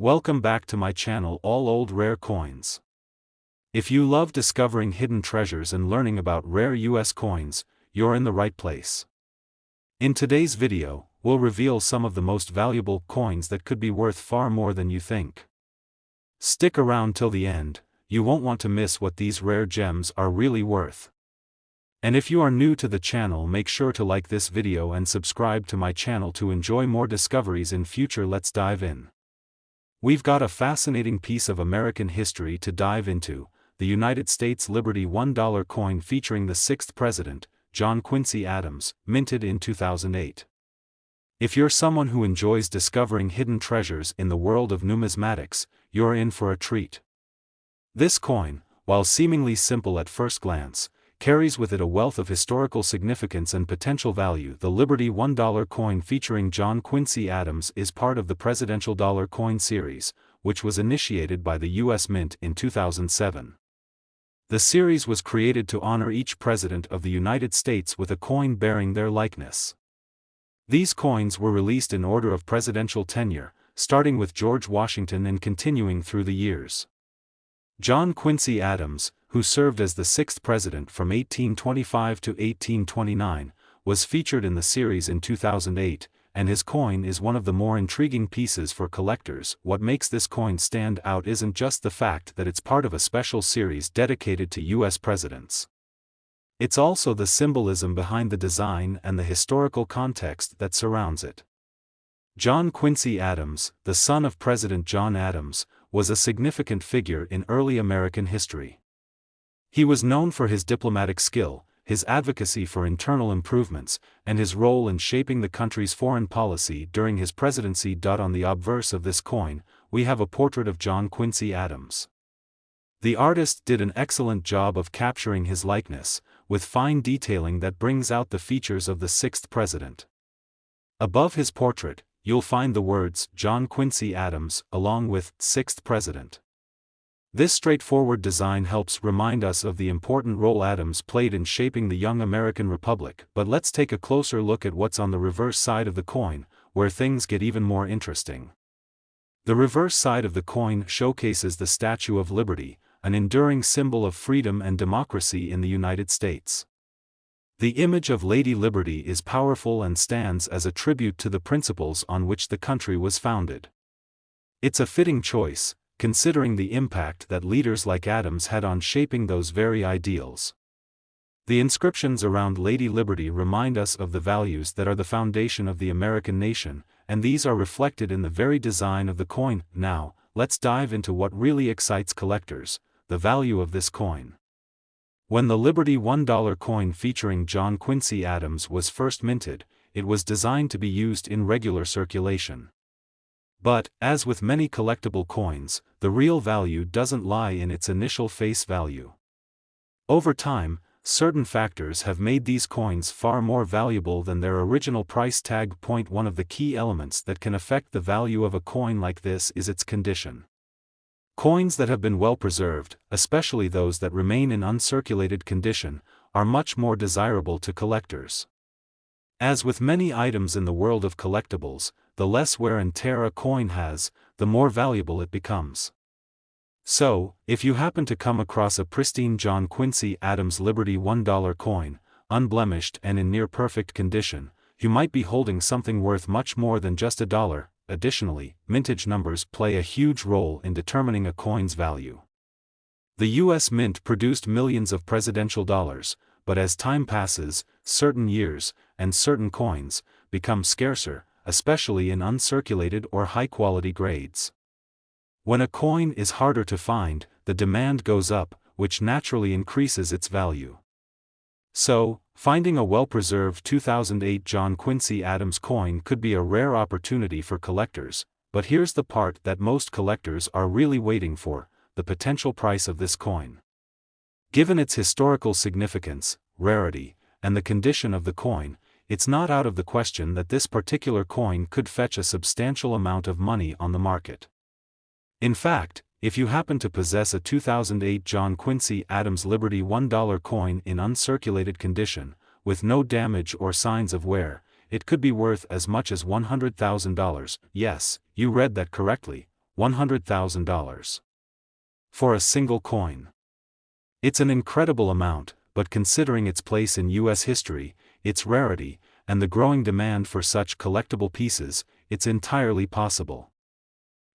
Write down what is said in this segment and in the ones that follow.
Welcome back to my channel, All Old Rare Coins. If you love discovering hidden treasures and learning about rare US coins, you're in the right place. In today's video, we'll reveal some of the most valuable coins that could be worth far more than you think. Stick around till the end, you won't want to miss what these rare gems are really worth. And if you are new to the channel, make sure to like this video and subscribe to my channel to enjoy more discoveries in future. Let's dive in. We've got a fascinating piece of American history to dive into, the United States Liberty $1 coin featuring the 6th President, John Quincy Adams, minted in 2008. If you're someone who enjoys discovering hidden treasures in the world of numismatics, you're in for a treat. This coin, while seemingly simple at first glance, carries with it a wealth of historical significance and potential value. The Liberty $1 coin featuring John Quincy Adams is part of the Presidential Dollar Coin series, which was initiated by the U.S. Mint in 2007. The series was created to honor each president of the United States with a coin bearing their likeness. These coins were released in order of presidential tenure, starting with George Washington and continuing through the years. John Quincy Adams, who served as the 6th president from 1825 to 1829, was featured in the series in 2008, and his coin is one of the more intriguing pieces for collectors. What makes this coin stand out isn't just the fact that it's part of a special series dedicated to U.S. presidents. It's also the symbolism behind the design and the historical context that surrounds it. John Quincy Adams, the son of President John Adams, was a significant figure in early American history. He was known for his diplomatic skill, his advocacy for internal improvements, and his role in shaping the country's foreign policy during his presidency. On the obverse of this coin, we have a portrait of John Quincy Adams. The artist did an excellent job of capturing his likeness, with fine detailing that brings out the features of the 6th president. Above his portrait, you'll find the words John Quincy Adams, along with 6th President. This straightforward design helps remind us of the important role Adams played in shaping the young American Republic. But let's take a closer look at what's on the reverse side of the coin, where things get even more interesting. The reverse side of the coin showcases the Statue of Liberty, an enduring symbol of freedom and democracy in the United States. The image of Lady Liberty is powerful and stands as a tribute to the principles on which the country was founded. It's a fitting choice, considering the impact that leaders like Adams had on shaping those very ideals. The inscriptions around Lady Liberty remind us of the values that are the foundation of the American nation, and these are reflected in the very design of the coin. Now, let's dive into what really excites collectors, the value of this coin. When the Liberty $1 coin featuring John Quincy Adams was first minted, it was designed to be used in regular circulation. But, as with many collectible coins, the real value doesn't lie in its initial face value. Over time, certain factors have made these coins far more valuable than their original price tag. One of the key elements that can affect the value of a coin like this is its condition. Coins that have been well preserved, especially those that remain in uncirculated condition, are much more desirable to collectors. As with many items in the world of collectibles, the less wear and tear a coin has, the more valuable it becomes. So, if you happen to come across a pristine John Quincy Adams Liberty $1 coin, unblemished and in near-perfect condition, you might be holding something worth much more than just $1. Additionally, mintage numbers play a huge role in determining a coin's value. The U.S. Mint produced millions of presidential dollars, but as time passes, certain years, and certain coins, become scarcer, especially in uncirculated or high-quality grades. When a coin is harder to find, the demand goes up, which naturally increases its value. So, finding a well-preserved 2008 John Quincy Adams coin could be a rare opportunity for collectors, but here's the part that most collectors are really waiting for: the potential price of this coin. Given its historical significance, rarity, and the condition of the coin, it's not out of the question that this particular coin could fetch a substantial amount of money on the market. In fact, if you happen to possess a 2008 John Quincy Adams Liberty $1 coin in uncirculated condition, with no damage or signs of wear, it could be worth as much as $100,000. Yes, you read that correctly, $100,000. For a single coin. It's an incredible amount, but considering its place in U.S. history, its rarity, and the growing demand for such collectible pieces, it's entirely possible.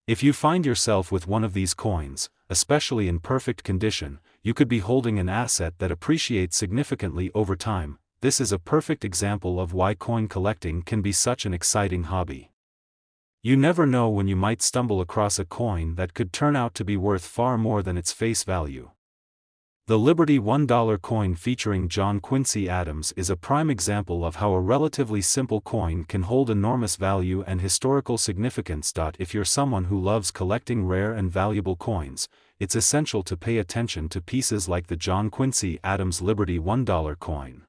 If you find yourself with one of these coins, especially in perfect condition, you could be holding an asset that appreciates significantly over time. This is a perfect example of why coin collecting can be such an exciting hobby. You never know when you might stumble across a coin that could turn out to be worth far more than its face value. The Liberty $1 coin featuring John Quincy Adams is a prime example of how a relatively simple coin can hold enormous value and historical significance. If you're someone who loves collecting rare and valuable coins, it's essential to pay attention to pieces like the John Quincy Adams Liberty $1 coin.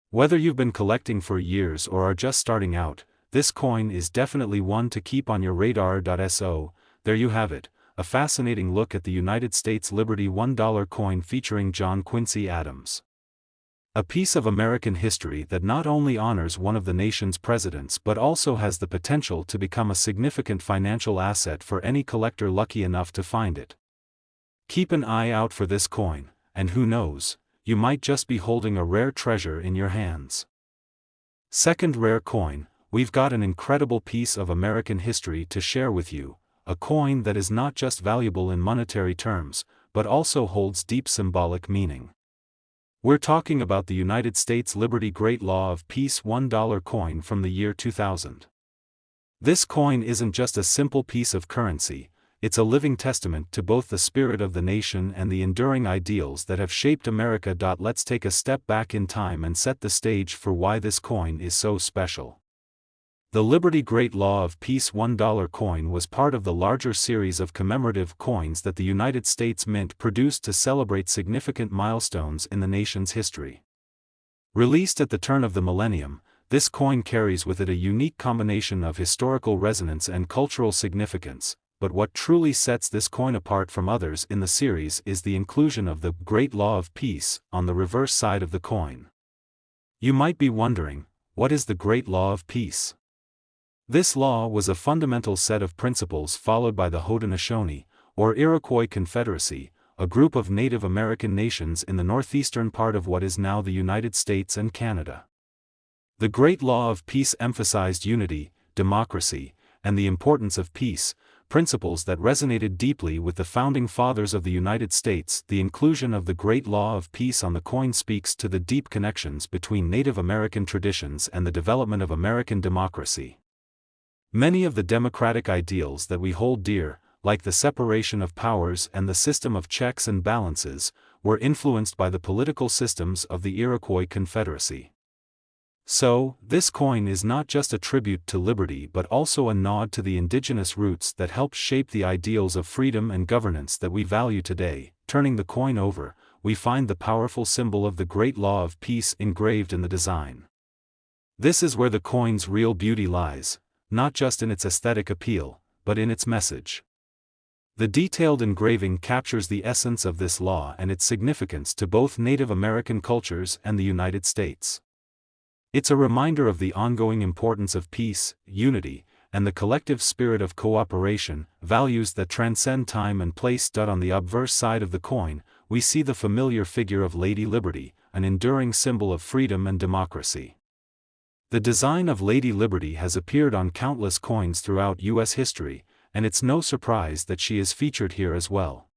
Whether you've been collecting for years or are just starting out, this coin is definitely one to keep on your radar. So, there you have it. A fascinating look at the United States Liberty $1 coin featuring John Quincy Adams. A piece of American history that not only honors one of the nation's presidents but also has the potential to become a significant financial asset for any collector lucky enough to find it. Keep an eye out for this coin, and who knows, you might just be holding a rare treasure in your hands. Second rare coin, we've got an incredible piece of American history to share with you. A coin that is not just valuable in monetary terms, but also holds deep symbolic meaning. We're talking about the United States Liberty Great Law of Peace $1 coin from the year 2000. This coin isn't just a simple piece of currency, it's a living testament to both the spirit of the nation and the enduring ideals that have shaped America. Let's take a step back in time and set the stage for why this coin is so special. The Liberty Great Law of Peace $1 coin was part of the larger series of commemorative coins that the United States Mint produced to celebrate significant milestones in the nation's history. Released at the turn of the millennium, this coin carries with it a unique combination of historical resonance and cultural significance, but what truly sets this coin apart from others in the series is the inclusion of the Great Law of Peace on the reverse side of the coin. You might be wondering, what is the Great Law of Peace? This law was a fundamental set of principles followed by the Haudenosaunee, or Iroquois Confederacy, a group of Native American nations in the northeastern part of what is now the United States and Canada. The Great Law of Peace emphasized unity, democracy, and the importance of peace, principles that resonated deeply with the founding fathers of the United States. The inclusion of the Great Law of Peace on the coin speaks to the deep connections between Native American traditions and the development of American democracy. Many of the democratic ideals that we hold dear, like the separation of powers and the system of checks and balances, were influenced by the political systems of the Iroquois Confederacy. So, this coin is not just a tribute to liberty but also a nod to the indigenous roots that helped shape the ideals of freedom and governance that we value today. Turning the coin over, we find the powerful symbol of the Great Law of Peace engraved in the design. This is where the coin's real beauty lies, not just in its aesthetic appeal, but in its message. The detailed engraving captures the essence of this law and its significance to both Native American cultures and the United States. It's a reminder of the ongoing importance of peace, unity, and the collective spirit of cooperation, values that transcend time and place. On the obverse side of the coin, we see the familiar figure of Lady Liberty, an enduring symbol of freedom and democracy. The design of Lady Liberty has appeared on countless coins throughout U.S. history, and it's no surprise that she is featured here as well.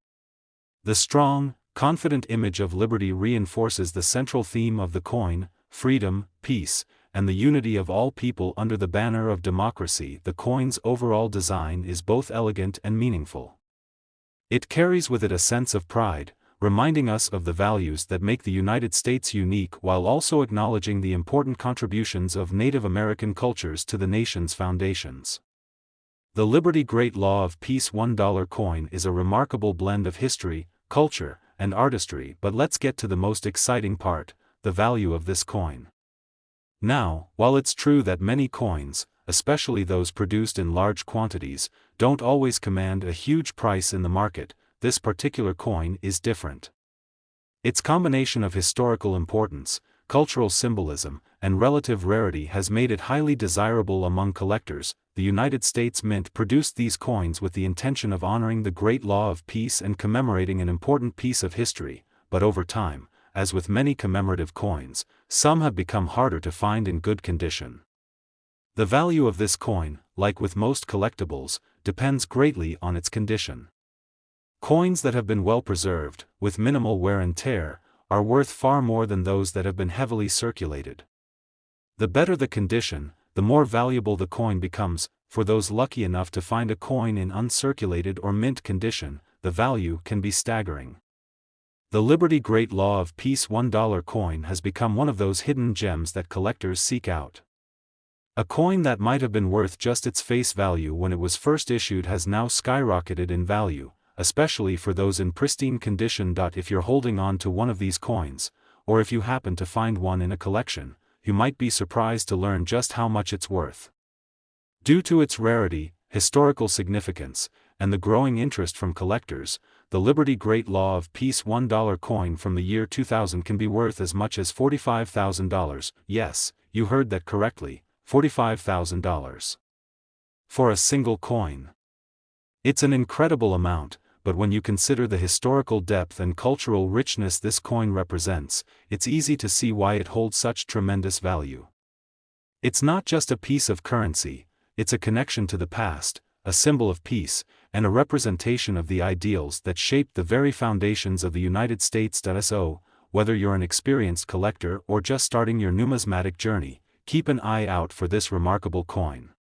The strong, confident image of liberty reinforces the central theme of the coin: freedom, peace, and the unity of all people under the banner of democracy. The coin's overall design is both elegant and meaningful. It carries with it a sense of pride, reminding us of the values that make the United States unique while also acknowledging the important contributions of Native American cultures to the nation's foundations. The Liberty Great Law of Peace $1 coin is a remarkable blend of history, culture, and artistry. But let's get to the most exciting part: the value of this coin. Now, while it's true that many coins, especially those produced in large quantities, don't always command a huge price in the market, this particular coin is different. Its combination of historical importance, cultural symbolism, and relative rarity has made it highly desirable among collectors. the United States Mint produced these coins with the intention of honoring the Great Law of Peace and commemorating an important piece of history, but over time, as with many commemorative coins, some have become harder to find in good condition. The value of this coin, like with most collectibles, depends greatly on its condition. Coins that have been well preserved, with minimal wear and tear, are worth far more than those that have been heavily circulated. The better the condition, the more valuable the coin becomes. For those lucky enough to find a coin in uncirculated or mint condition, the value can be staggering. The Liberty Great Law of Peace $1 coin has become one of those hidden gems that collectors seek out. A coin that might have been worth just its face value when it was first issued has now skyrocketed in value, especially for those in pristine condition. If you're holding on to one of these coins, or if you happen to find one in a collection, you might be surprised to learn just how much it's worth. Due to its rarity, historical significance, and the growing interest from collectors, the Liberty Great Law of Peace $1 coin from the year 2000 can be worth as much as $45,000. Yes, you heard that correctly, $45,000. For a single coin. It's an incredible amount, but when you consider the historical depth and cultural richness this coin represents, it's easy to see why it holds such tremendous value. It's not just a piece of currency, it's a connection to the past, a symbol of peace, and a representation of the ideals that shaped the very foundations of the United States. So, whether you're an experienced collector or just starting your numismatic journey, keep an eye out for this remarkable coin.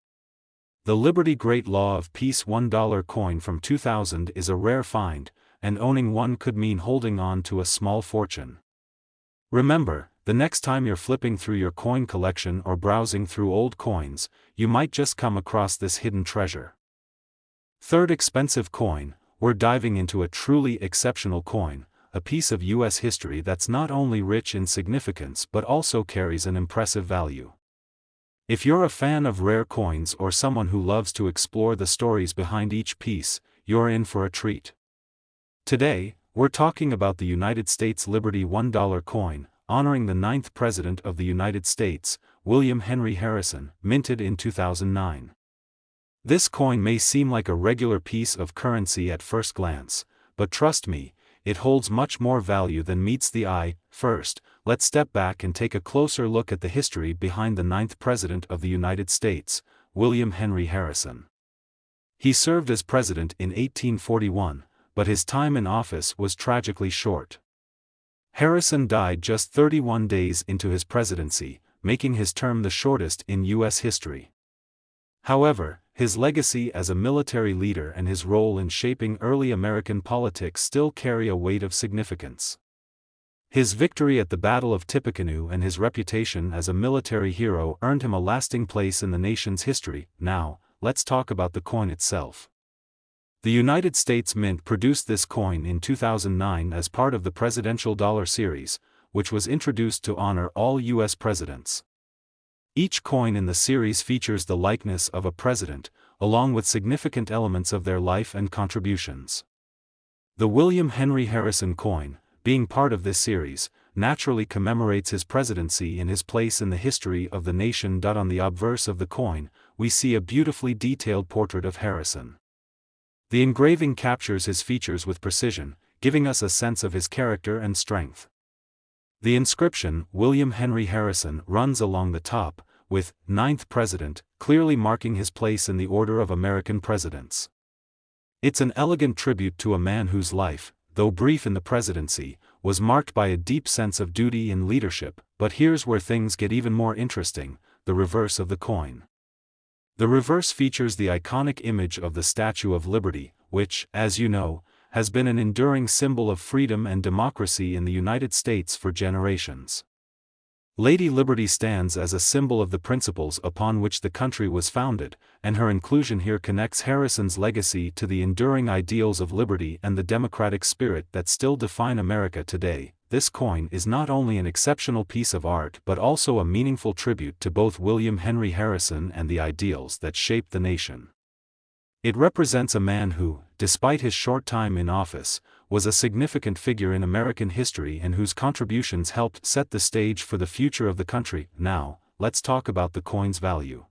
The Liberty Great Law of Peace $1 coin from 2000 is a rare find, and owning one could mean holding on to a small fortune. Remember, the next time you're flipping through your coin collection or browsing through old coins, you might just come across this hidden treasure. Third expensive coin, we're diving into a truly exceptional coin, a piece of U.S. history that's not only rich in significance but also carries an impressive value. If you're a fan of rare coins or someone who loves to explore the stories behind each piece, you're in for a treat. Today, we're talking about the United States Liberty $1 coin, honoring the 9th President of the United States, William Henry Harrison, minted in 2009. This coin may seem like a regular piece of currency at first glance, but trust me, it holds much more value than meets the eye. First, let's step back and take a closer look at the history behind the 9th President of the United States, William Henry Harrison. He served as president in 1841, but his time in office was tragically short. Harrison died just 31 days into his presidency, making his term the shortest in U.S. history. However, his legacy as a military leader and his role in shaping early American politics still carry a weight of significance. His victory at the Battle of Tippecanoe and his reputation as a military hero earned him a lasting place in the nation's history. Now, let's talk about the coin itself. The United States Mint produced this coin in 2009 as part of the Presidential Dollar Series, which was introduced to honor all U.S. presidents. Each coin in the series features the likeness of a president, along with significant elements of their life and contributions. The William Henry Harrison coin, being part of this series, naturally commemorates his presidency and his place in the history of the nation. On the obverse of the coin, we see a beautifully detailed portrait of Harrison. The engraving captures his features with precision, giving us a sense of his character and strength. The inscription, William Henry Harrison, runs along the top, with 9th President, clearly marking his place in the order of American presidents. It's an elegant tribute to a man whose life, though brief in the presidency, was marked by a deep sense of duty and leadership. But here's where things get even more interesting: the reverse of the coin. The reverse features the iconic image of the Statue of Liberty, which, as you know, has been an enduring symbol of freedom and democracy in the United States for generations. Lady Liberty stands as a symbol of the principles upon which the country was founded, and her inclusion here connects Harrison's legacy to the enduring ideals of liberty and the democratic spirit that still define America today. This coin is not only an exceptional piece of art but also a meaningful tribute to both William Henry Harrison and the ideals that shaped the nation. It represents a man who, despite his short time in office, was a significant figure in American history and whose contributions helped set the stage for the future of the country. Now, let's talk about the coin's value.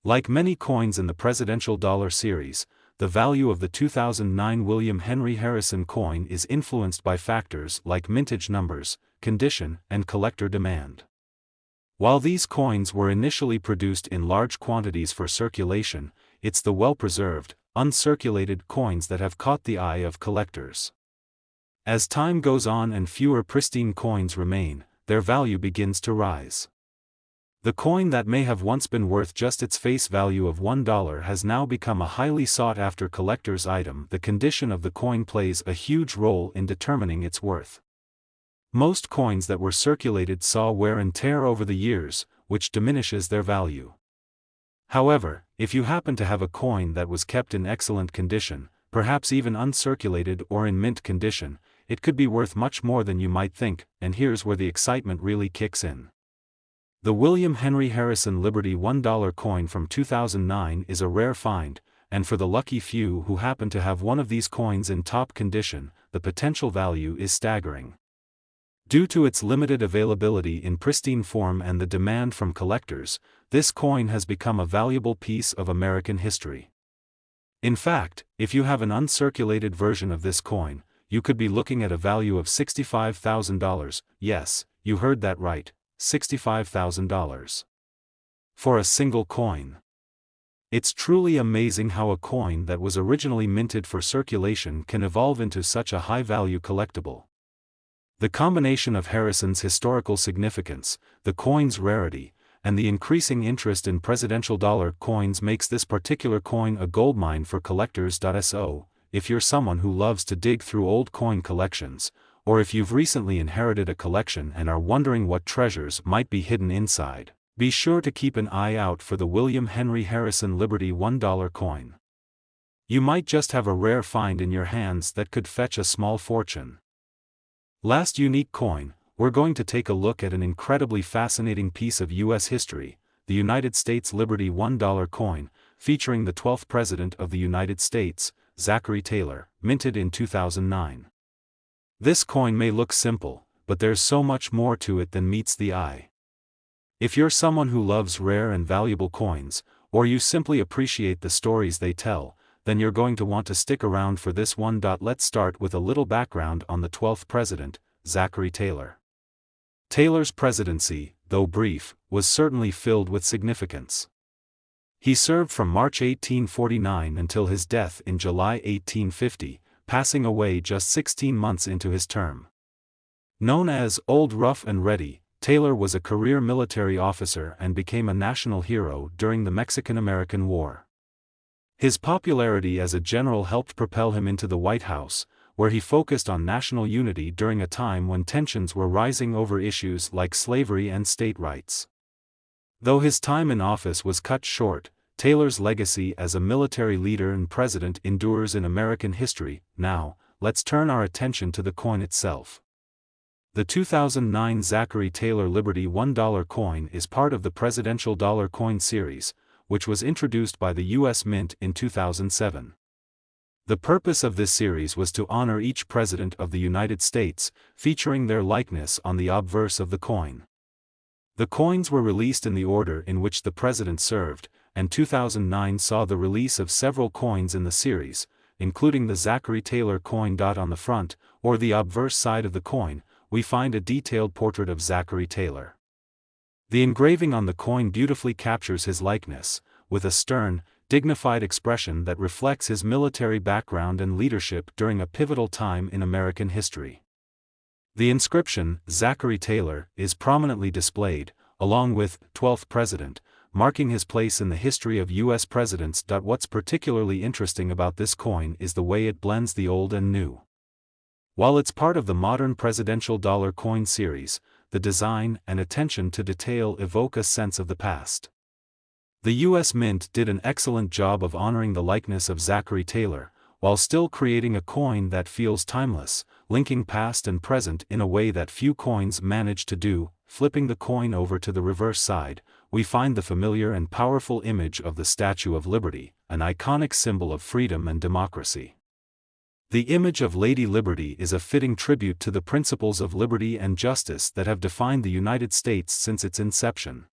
Like many coins in the presidential dollar series, the value of the 2009 William Henry Harrison coin is influenced by factors like mintage numbers, condition, and collector demand. While these coins were initially produced in large quantities for circulation, it's the well-preserved, uncirculated coins that have caught the eye of collectors. As time goes on and fewer pristine coins remain, their value begins to rise. The coin that may have once been worth just its face value of $1 has now become a highly sought-after collector's item. The condition of the coin plays a huge role in determining its worth. Most coins that were circulated saw wear and tear over the years, which diminishes their value. However, if you happen to have a coin that was kept in excellent condition, perhaps even uncirculated or in mint condition, it could be worth much more than you might think, and here's where the excitement really kicks in. The William Henry Harrison Liberty $1 coin from 2009 is a rare find, and for the lucky few who happen to have one of these coins in top condition, the potential value is staggering. Due to its limited availability in pristine form and the demand from collectors, this coin has become a valuable piece of American history. In fact, if you have an uncirculated version of this coin, you could be looking at a value of $65,000, yes, you heard that right, $65,000. For a single coin. It's truly amazing how a coin that was originally minted for circulation can evolve into such a high-value collectible. The combination of Harrison's historical significance, the coin's rarity, and the increasing interest in presidential dollar coins makes this particular coin a goldmine for collectors. So, if you're someone who loves to dig through old coin collections, or if you've recently inherited a collection and are wondering what treasures might be hidden inside, be sure to keep an eye out for the William Henry Harrison Liberty $1 coin. You might just have a rare find in your hands that could fetch a small fortune. Last unique coin, we're going to take a look at an incredibly fascinating piece of U.S. history, the United States Liberty $1 coin, featuring the 12th President of the United States, Zachary Taylor, minted in 2009. This coin may look simple, but there's so much more to it than meets the eye. If you're someone who loves rare and valuable coins, or you simply appreciate the stories they tell, then you're going to want to stick around for this one. Let's start with a little background on the 12th President, Zachary Taylor. Taylor's presidency, though brief, was certainly filled with significance. He served from March 1849 until his death in July 1850, passing away just 16 months into his term. Known as Old Rough and Ready, Taylor was a career military officer and became a national hero during the Mexican-American War. His popularity as a general helped propel him into the White House, where he focused on national unity during a time when tensions were rising over issues like slavery and state rights. Though his time in office was cut short, Taylor's legacy as a military leader and president endures in American history. Now, let's turn our attention to the coin itself. The 2009 Zachary Taylor Liberty $1 coin is part of the Presidential Dollar Coin Series, which was introduced by the U.S. Mint in 2007. The purpose of this series was to honor each President of the United States, featuring their likeness on the obverse of the coin. The coins were released in the order in which the President served, and 2009 saw the release of several coins in the series, including the Zachary Taylor coin. On the front, or the obverse side of the coin, we find a detailed portrait of Zachary Taylor. The engraving on the coin beautifully captures his likeness, with a stern, dignified expression that reflects his military background and leadership during a pivotal time in American history. The inscription, Zachary Taylor, is prominently displayed, along with 12th President, marking his place in the history of U.S. presidents. What's particularly interesting about this coin is the way it blends the old and new. While it's part of the modern presidential dollar coin series, the design and attention to detail evoke a sense of the past. The U.S. Mint did an excellent job of honoring the likeness of Zachary Taylor, while still creating a coin that feels timeless, linking past and present in a way that few coins manage to do. Flipping the coin over to the reverse side, we find the familiar and powerful image of the Statue of Liberty, an iconic symbol of freedom and democracy. The image of Lady Liberty is a fitting tribute to the principles of liberty and justice that have defined the United States since its inception.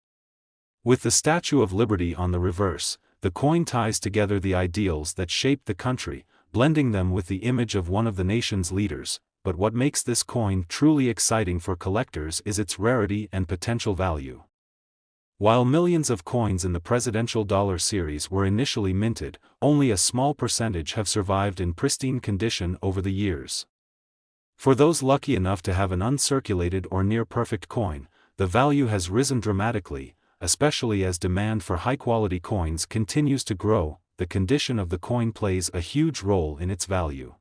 With the Statue of Liberty on the reverse, the coin ties together the ideals that shaped the country, blending them with the image of one of the nation's leaders. But what makes this coin truly exciting for collectors is its rarity and potential value. While millions of coins in the presidential dollar series were initially minted, only a small percentage have survived in pristine condition over the years. For those lucky enough to have an uncirculated or near-perfect coin, the value has risen dramatically, especially as demand for high-quality coins continues to grow. The condition of the coin plays a huge role in its value.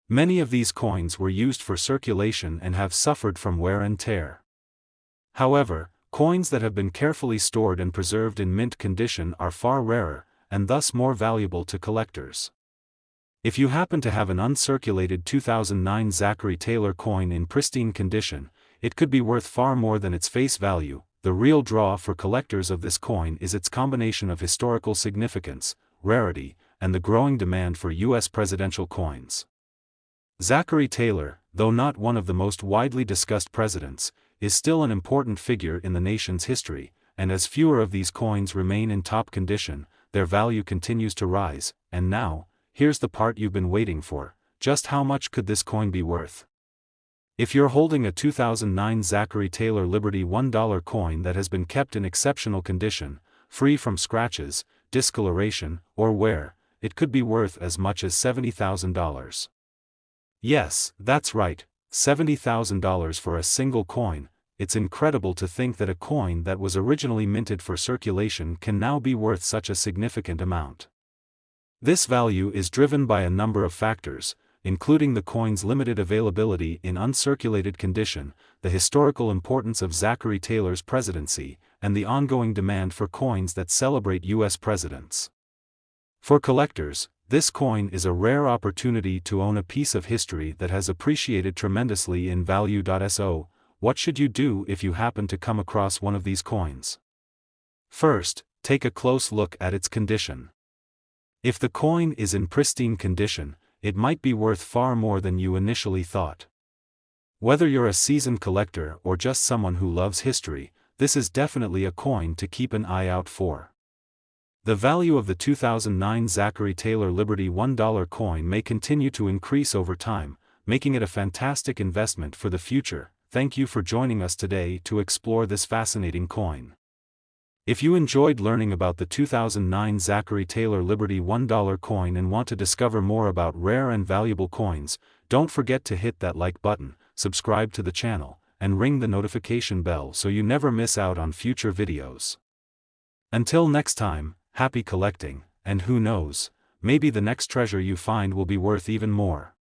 Many of these coins were used for circulation and have suffered from wear and tear. However, coins that have been carefully stored and preserved in mint condition are far rarer, and thus more valuable to collectors. If you happen to have an uncirculated 2009 Zachary Taylor coin in pristine condition, it could be worth far more than its face value. The real draw for collectors of this coin is its combination of historical significance, rarity, and the growing demand for U.S. presidential coins. Zachary Taylor, though not one of the most widely discussed presidents, is still an important figure in the nation's history, and as fewer of these coins remain in top condition, their value continues to rise. And now, here's the part you've been waiting for: just how much could this coin be worth? If you're holding a 2009 Zachary Taylor Liberty $1 coin that has been kept in exceptional condition, free from scratches, discoloration, or wear, it could be worth as much as $70,000. Yes, that's right, $70,000 for a single coin. It's incredible to think that a coin that was originally minted for circulation can now be worth such a significant amount. This value is driven by a number of factors, including the coin's limited availability in uncirculated condition, the historical importance of Zachary Taylor's presidency, and the ongoing demand for coins that celebrate U.S. presidents. For collectors, this coin is a rare opportunity to own a piece of history that has appreciated tremendously in value. So, what should you do if you happen to come across one of these coins? First, take a close look at its condition. If the coin is in pristine condition, it might be worth far more than you initially thought. Whether you're a seasoned collector or just someone who loves history, this is definitely a coin to keep an eye out for. The value of the 2009 Zachary Taylor Liberty $1 coin may continue to increase over time, making it a fantastic investment for the future. Thank you for joining us today to explore this fascinating coin. If you enjoyed learning about the 2009 Zachary Taylor Liberty $1 coin and want to discover more about rare and valuable coins, don't forget to hit that like button, subscribe to the channel, and ring the notification bell so you never miss out on future videos. Until next time, happy collecting, and who knows, maybe the next treasure you find will be worth even more.